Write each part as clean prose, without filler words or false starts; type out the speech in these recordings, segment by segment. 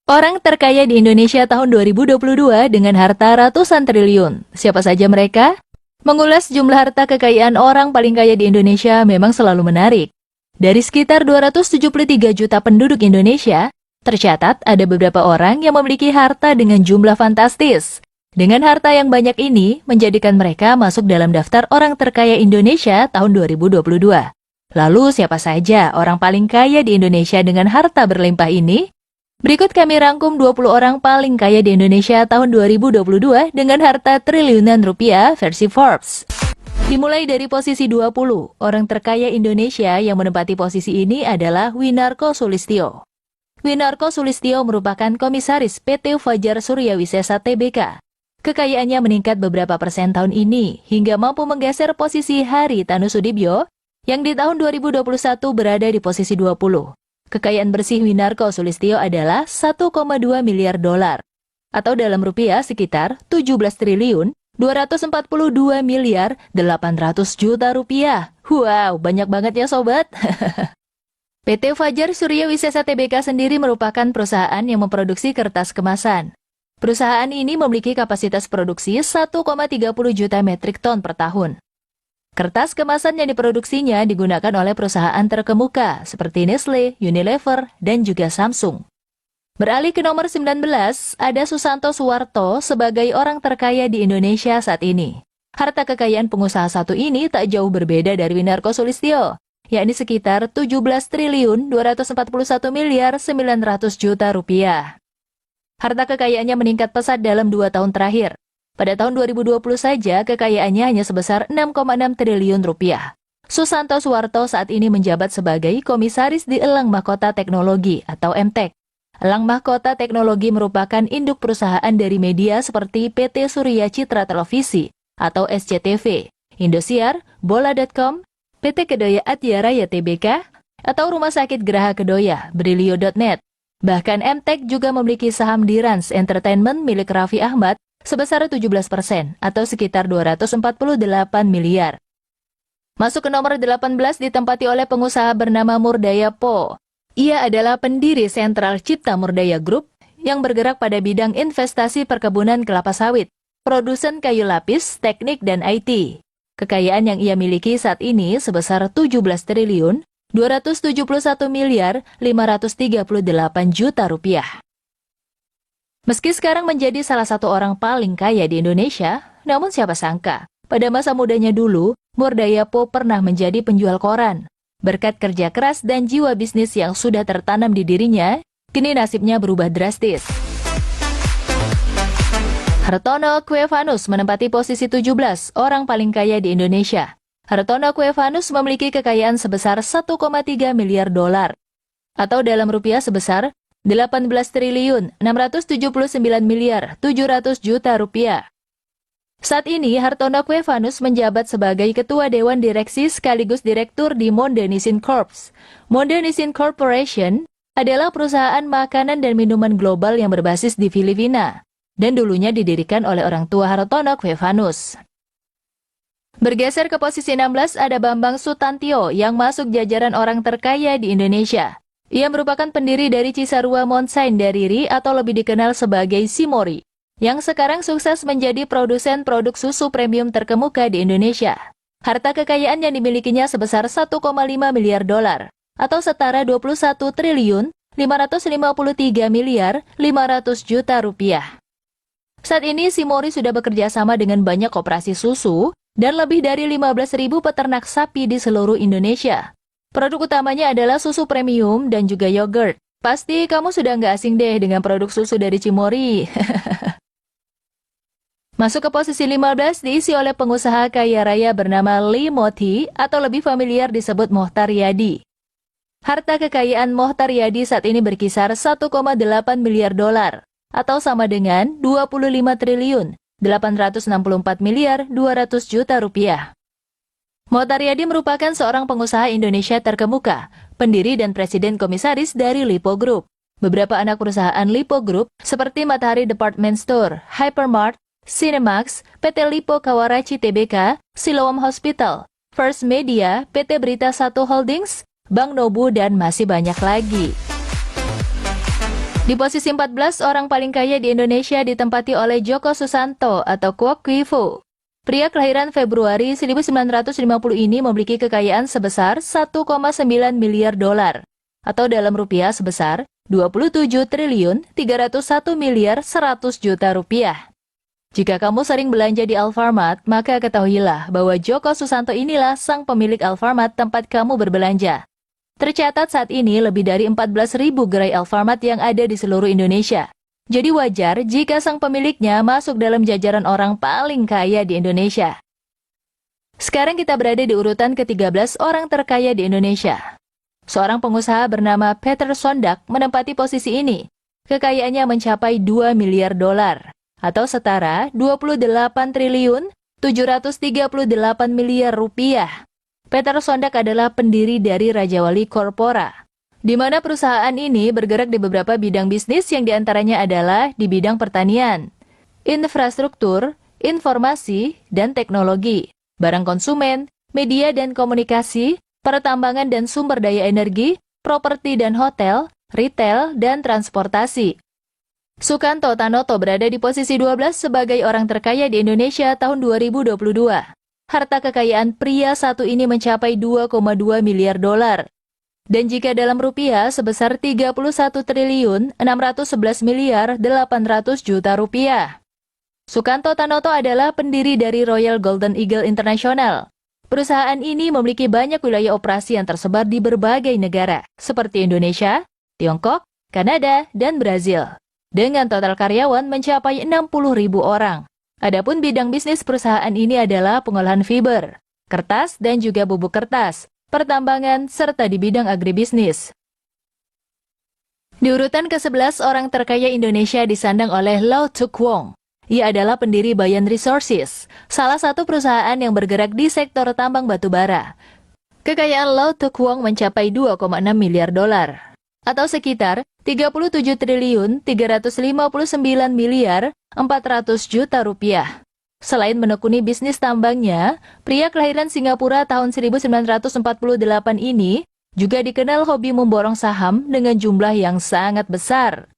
Orang terkaya di Indonesia tahun 2022 dengan harta ratusan triliun. Siapa saja mereka? Mengulas jumlah harta kekayaan orang paling kaya di Indonesia memang selalu menarik. Dari sekitar 273 juta penduduk Indonesia, tercatat ada beberapa orang yang memiliki harta dengan jumlah fantastis. Dengan harta yang banyak ini, menjadikan mereka masuk dalam daftar orang terkaya Indonesia tahun 2022. Lalu siapa saja orang paling kaya di Indonesia dengan harta berlimpah ini? Berikut kami rangkum 20 orang paling kaya di Indonesia tahun 2022 dengan harta triliunan rupiah versi Forbes. Dimulai dari posisi 20, orang terkaya Indonesia yang menempati posisi ini adalah Winarko Sulistyo. Winarko Sulistyo merupakan komisaris PT Fajar Surya Wisesa Tbk. Kekayaannya meningkat beberapa persen tahun ini, hingga mampu menggeser posisi Hari Tanu Sudibyo, yang di tahun 2021 berada di posisi 20. Kekayaan bersih Winarko Sulistyo adalah 1,2 miliar dolar, atau dalam rupiah sekitar 17 triliun 242 miliar 800 juta rupiah. Wow, banyak banget ya sobat. PT Fajar Surya Wisesa Tbk sendiri merupakan perusahaan yang memproduksi kertas kemasan. Perusahaan ini memiliki kapasitas produksi 1,30 juta metrik ton per tahun. Kertas kemasan yang diproduksinya digunakan oleh perusahaan terkemuka seperti Nestle, Unilever, dan juga Samsung. Beralih ke nomor 19, ada Susanto Suwarto sebagai orang terkaya di Indonesia saat ini. Harta kekayaan pengusaha satu ini tak jauh berbeda dari Winarko Sulistyo, yakni sekitar 17 triliun 241 miliar 900 juta rupiah. Harta kekayaannya meningkat pesat dalam 2 tahun terakhir. Pada tahun 2020 saja, kekayaannya hanya sebesar 6,6 triliun rupiah. Susanto Suwarto saat ini menjabat sebagai komisaris di Elang Mahkota Teknologi atau MTEK. Elang Mahkota Teknologi merupakan induk perusahaan dari media seperti PT Surya Citra Televisi atau SCTV, Indosiar, Bola.com, PT Kedoya Atyaraya Tbk, atau Rumah Sakit Geraha Kedoya, Brilio.net. Bahkan MTEK juga memiliki saham di Rans Entertainment milik Raffi Ahmad sebesar 17% atau sekitar 248 miliar. Masuk ke nomor 18 ditempati oleh pengusaha bernama Murdaya Po. Ia adalah pendiri Sentral Cipta Murdaya Group yang bergerak pada bidang investasi perkebunan kelapa sawit, produsen kayu lapis, teknik, dan IT. Kekayaan yang ia miliki saat ini sebesar 17 triliun 271 miliar 538 juta rupiah. Meski sekarang menjadi salah satu orang paling kaya di Indonesia, namun siapa sangka, pada masa mudanya dulu, Murdaya Po pernah menjadi penjual koran. Berkat kerja keras dan jiwa bisnis yang sudah tertanam di dirinya, kini nasibnya berubah drastis. Hartono Kuevanus menempati posisi 17 orang paling kaya di Indonesia. Hartono Kuevanus memiliki kekayaan sebesar 1,3 miliar dolar, atau dalam rupiah sebesar 18 triliun 679 miliar 700 juta rupiah. Saat ini, Hartono Kuevanus menjabat sebagai Ketua Dewan Direksi sekaligus Direktur di Monde Nissin Corp. Monde Nissin Corporation adalah perusahaan makanan dan minuman global yang berbasis di Filipina, dan dulunya didirikan oleh orang tua Hartono Kuevanus. Bergeser ke posisi 16, ada Bambang Sutantio yang masuk jajaran orang terkaya di Indonesia. Ia merupakan pendiri dari Cisarua Monsain Dariri atau lebih dikenal sebagai Cimori, yang sekarang sukses menjadi produsen produk susu premium terkemuka di Indonesia. Harta kekayaan yang dimilikinya sebesar 1,5 miliar dolar, atau setara 21 triliun 553 miliar 500 juta rupiah. Saat ini Cimori sudah bekerja sama dengan banyak koperasi susu dan lebih dari 15.000 peternak sapi di seluruh Indonesia. Produk utamanya adalah susu premium dan juga yogurt. Pasti kamu sudah nggak asing deh dengan produk susu dari Cimori. Masuk ke posisi 15 diisi oleh pengusaha kaya raya bernama Lee Mothi atau lebih familiar disebut Mohtar Yadi. Harta kekayaan Mohtar Yadi saat ini berkisar 1,8 miliar dolar atau sama dengan 25 triliun 864 miliar 200 juta rupiah. Mohtar Yadi merupakan seorang pengusaha Indonesia terkemuka, pendiri dan presiden komisaris dari Lipo Group. Beberapa anak perusahaan Lipo Group seperti Matahari Department Store, Hypermart, Cinemax, PT Lipo Kawarachi Tbk, Siloam Hospital, First Media, PT Berita Satu Holdings, Bank Nobu, dan masih banyak lagi. Di posisi 14, orang paling kaya di Indonesia ditempati oleh Joko Susanto atau Kwok Wifo. Pria kelahiran Februari 1950 ini memiliki kekayaan sebesar 1,9 miliar dolar atau dalam rupiah sebesar 27 triliun 301 miliar 100 juta rupiah. Jika kamu sering belanja di Alfamart, maka ketahuilah bahwa Joko Susanto inilah sang pemilik Alfamart tempat kamu berbelanja. Tercatat saat ini lebih dari 14.000 gerai Alfamart yang ada di seluruh Indonesia. Jadi wajar jika sang pemiliknya masuk dalam jajaran orang paling kaya di Indonesia. Sekarang kita berada di urutan ke-13 orang terkaya di Indonesia. Seorang pengusaha bernama Peter Sondag menempati posisi ini. Kekayaannya mencapai 2 miliar dolar atau setara 28 triliun 738 miliar rupiah. Peter Sondag adalah pendiri dari Raja Wali Corpora, di mana perusahaan ini bergerak di beberapa bidang bisnis yang diantaranya adalah di bidang pertanian, infrastruktur, informasi, dan teknologi, barang konsumen, media dan komunikasi, pertambangan dan sumber daya energi, properti dan hotel, retail, dan transportasi. Sukanto Tanoto berada di posisi 12 sebagai orang terkaya di Indonesia tahun 2022. Harta kekayaan pria satu ini mencapai 2,2 miliar dolar. Dan jika dalam rupiah sebesar 31 triliun 611 miliar 800 juta rupiah. Sukanto Tanoto adalah pendiri dari Royal Golden Eagle International. Perusahaan ini memiliki banyak wilayah operasi yang tersebar di berbagai negara, seperti Indonesia, Tiongkok, Kanada, dan Brazil. Dengan total karyawan mencapai 60.000 orang. Adapun bidang bisnis perusahaan ini adalah pengolahan fiber, kertas dan juga bubuk kertas, pertambangan, serta di bidang agribisnis. Di urutan ke-11, orang terkaya Indonesia disandang oleh Lau Tuk Wong. Ia adalah pendiri Bayan Resources, salah satu perusahaan yang bergerak di sektor tambang batubara. Kekayaan Lau Tuk Wong mencapai 2,6 miliar dolar, atau sekitar 37 triliun 359 miliar 400 juta rupiah. Selain menekuni bisnis tambangnya, pria kelahiran Singapura tahun 1948 ini juga dikenal hobi memborong saham dengan jumlah yang sangat besar.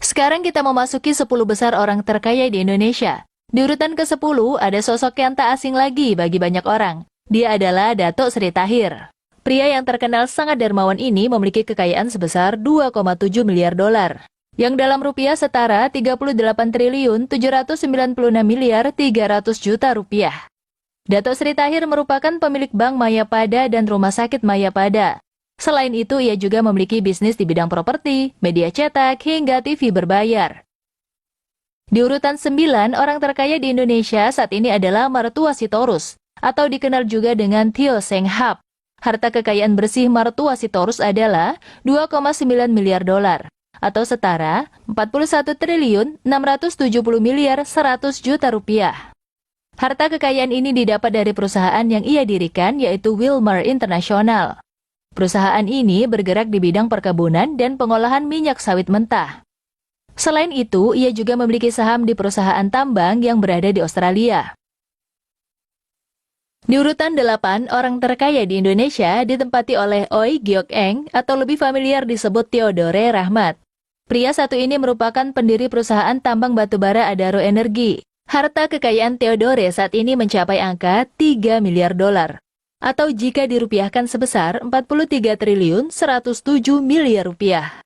Sekarang kita memasuki 10 besar orang terkaya di Indonesia. Di urutan ke-10 ada sosok yang tak asing lagi bagi banyak orang. Dia adalah Dato Sri Tahir. Pria yang terkenal sangat dermawan ini memiliki kekayaan sebesar 2,7 miliar dolar, yang dalam rupiah setara 38 triliun 796 miliar 300 juta rupiah. Dato Sri Tahir merupakan pemilik Bank Mayapada dan Rumah Sakit Mayapada. Selain itu, ia juga memiliki bisnis di bidang properti, media cetak, hingga TV berbayar. Di urutan 9, orang terkaya di Indonesia saat ini adalah Martua Sitorus, atau dikenal juga dengan Tio Seng Hap. Harta kekayaan bersih Martua Sitorus adalah 2,9 miliar dolar, atau setara 41 triliun 670 miliar 100 juta rupiah. Harta kekayaan ini didapat dari perusahaan yang ia dirikan, yaitu Wilmar International. Perusahaan ini bergerak di bidang perkebunan dan pengolahan minyak sawit mentah. Selain itu, ia juga memiliki saham di perusahaan tambang yang berada di Australia. Di urutan 8, orang terkaya di Indonesia ditempati oleh Oi Geok Eng atau lebih familiar disebut Theodore Rahmat. Pria satu ini merupakan pendiri perusahaan tambang batubara Adaro Energi. Harta kekayaan Theodore saat ini mencapai angka 3 miliar dolar, atau jika dirupiahkan sebesar 43 triliun 107 miliar rupiah.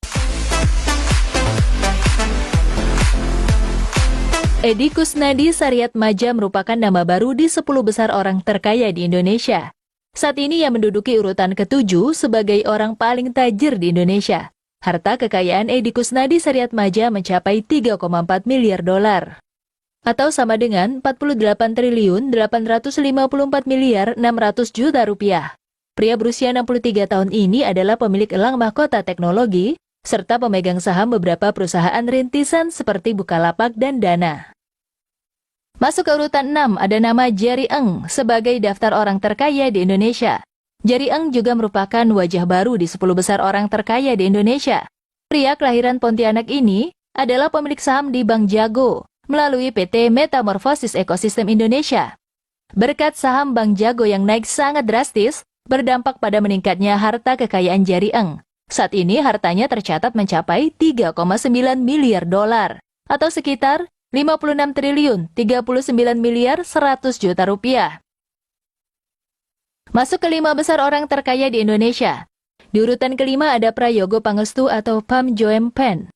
Edi Kusnadi Saryatmadja merupakan nama baru di 10 besar orang terkaya di Indonesia. Saat ini ia menduduki urutan ke-7 sebagai orang paling tajir di Indonesia. Harta kekayaan Edi Kusnadi Saryatmadja mencapai 3,4 miliar dolar, atau sama dengan 48 triliun 854 miliar 600 juta rupiah. Pria berusia 63 tahun ini adalah pemilik elang mahkota teknologi, serta pemegang saham beberapa perusahaan rintisan seperti Bukalapak dan Dana. Masuk ke urutan 6, ada nama Jerry Eng sebagai daftar orang terkaya di Indonesia. Jerry Eng juga merupakan wajah baru di 10 besar orang terkaya di Indonesia. Pria kelahiran Pontianak ini adalah pemilik saham di Bank Jago melalui PT Metamorfosis Ekosistem Indonesia. Berkat saham Bank Jago yang naik sangat drastis, berdampak pada meningkatnya harta kekayaan Jerry Eng. Saat ini hartanya tercatat mencapai 3,9 miliar dolar atau sekitar 56 triliun 39 miliar 100 juta rupiah. Masuk ke 5 besar orang terkaya di Indonesia. Di urutan kelima ada Prayogo Pangestu atau Pham Joem Pen.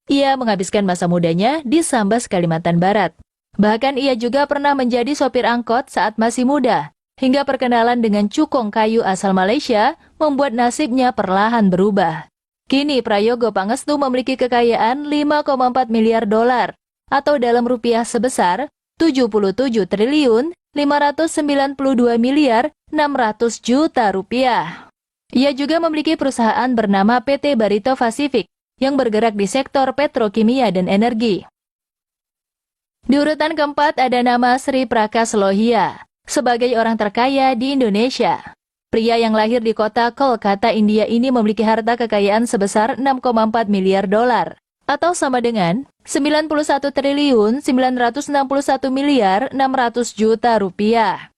Ia menghabiskan masa mudanya di Sambas, Kalimantan Barat. Bahkan ia juga pernah menjadi sopir angkot saat masih muda, hingga perkenalan dengan cukong kayu asal Malaysia membuat nasibnya perlahan berubah. Kini Prayogo Pangestu memiliki kekayaan 5,4 miliar dolar atau dalam rupiah sebesar 77 triliun 592 miliar 600 juta rupiah. Ia juga memiliki perusahaan bernama PT Barito Pacific yang bergerak di sektor petrokimia dan energi. Di urutan keempat ada nama Sri Prakas Lohia sebagai orang terkaya di Indonesia. Pria yang lahir di kota Kolkata, India ini memiliki harta kekayaan sebesar 6,4 miliar dolar atau sama dengan 91 triliun 961 miliar 600 juta rupiah.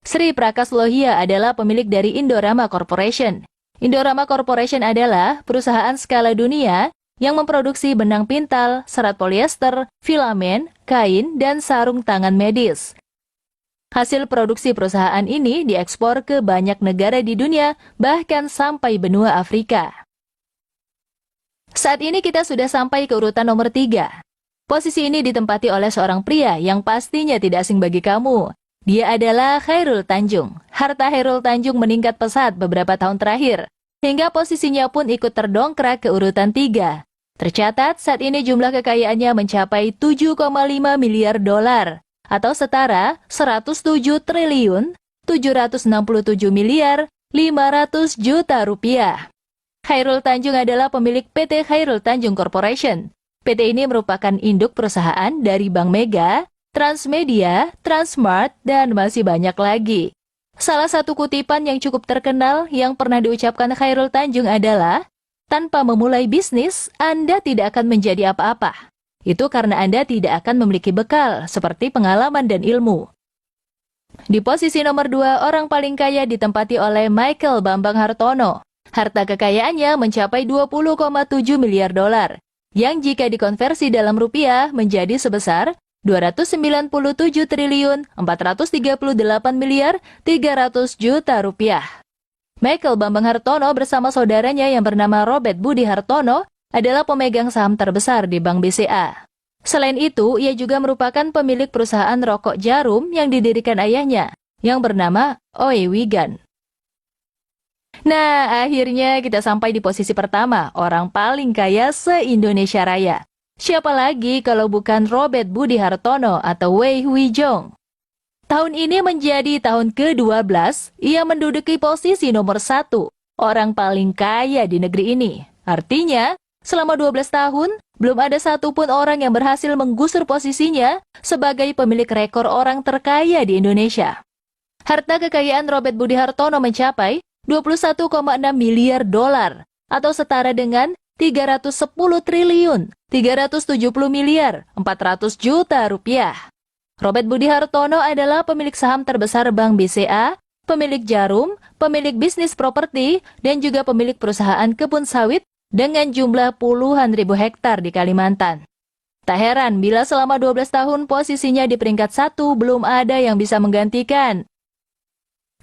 Sri Prakas Lohia adalah pemilik dari Indorama Corporation. Indorama Corporation adalah perusahaan skala dunia yang memproduksi benang pintal, serat polyester, filamen, kain, dan sarung tangan medis. Hasil produksi perusahaan ini diekspor ke banyak negara di dunia, bahkan sampai benua Afrika. Saat ini kita sudah sampai ke urutan nomor 3. Posisi ini ditempati oleh seorang pria yang pastinya tidak asing bagi kamu. Dia adalah Chairul Tanjung. Harta Chairul Tanjung meningkat pesat beberapa tahun terakhir, hingga posisinya pun ikut terdongkrak ke urutan 3. Tercatat saat ini jumlah kekayaannya mencapai 7,5 miliar dolar, atau setara 107 triliun 767 miliar 500 juta rupiah. Chairul Tanjung adalah pemilik PT Chairul Tanjung Corporation. PT ini merupakan induk perusahaan dari Bank Mega, Transmedia, Transmart, dan masih banyak lagi. Salah satu kutipan yang cukup terkenal yang pernah diucapkan Chairul Tanjung adalah, tanpa memulai bisnis, Anda tidak akan menjadi apa-apa. Itu karena Anda tidak akan memiliki bekal, seperti pengalaman dan ilmu. Di posisi nomor 2, orang paling kaya ditempati oleh Michael Bambang Hartono. Harta kekayaannya mencapai 20,7 miliar dolar, yang jika dikonversi dalam rupiah menjadi sebesar 297 triliun 438 miliar 300 juta rupiah. Michael Bambang Hartono bersama saudaranya yang bernama Robert Budi Hartono adalah pemegang saham terbesar di Bank BCA. Selain itu, ia juga merupakan pemilik perusahaan rokok jarum yang didirikan ayahnya, yang bernama Oi Wigan. Nah, akhirnya kita sampai di posisi pertama, orang paling kaya se-Indonesia Raya. Siapa lagi kalau bukan Robert Budi Hartono atau Wei Hui Jong. Tahun ini menjadi tahun ke-12, ia menduduki posisi nomor 1, orang paling kaya di negeri ini. Artinya, selama 12 tahun, belum ada satupun orang yang berhasil menggusur posisinya sebagai pemilik rekor orang terkaya di Indonesia. Harta kekayaan Robert Budi Hartono mencapai 21,6 miliar dolar atau setara dengan 310 triliun 370 miliar 400 juta rupiah. Robert Budi Hartono adalah pemilik saham terbesar Bank BCA, pemilik jarum, pemilik bisnis properti, dan juga pemilik perusahaan kebun sawit dengan jumlah puluhan ribu hektar di Kalimantan. Tak heran bila selama 12 tahun posisinya di peringkat 1 belum ada yang bisa menggantikan.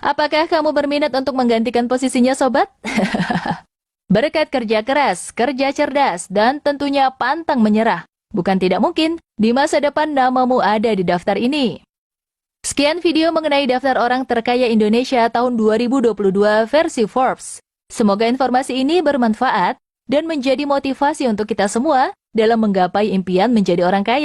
Apakah kamu berminat untuk menggantikan posisinya, sobat? Berkat kerja keras, kerja cerdas, dan tentunya pantang menyerah, bukan tidak mungkin di masa depan namamu ada di daftar ini. Sekian video mengenai daftar orang terkaya Indonesia tahun 2022 versi Forbes. Semoga informasi ini bermanfaat dan menjadi motivasi untuk kita semua dalam menggapai impian menjadi orang kaya.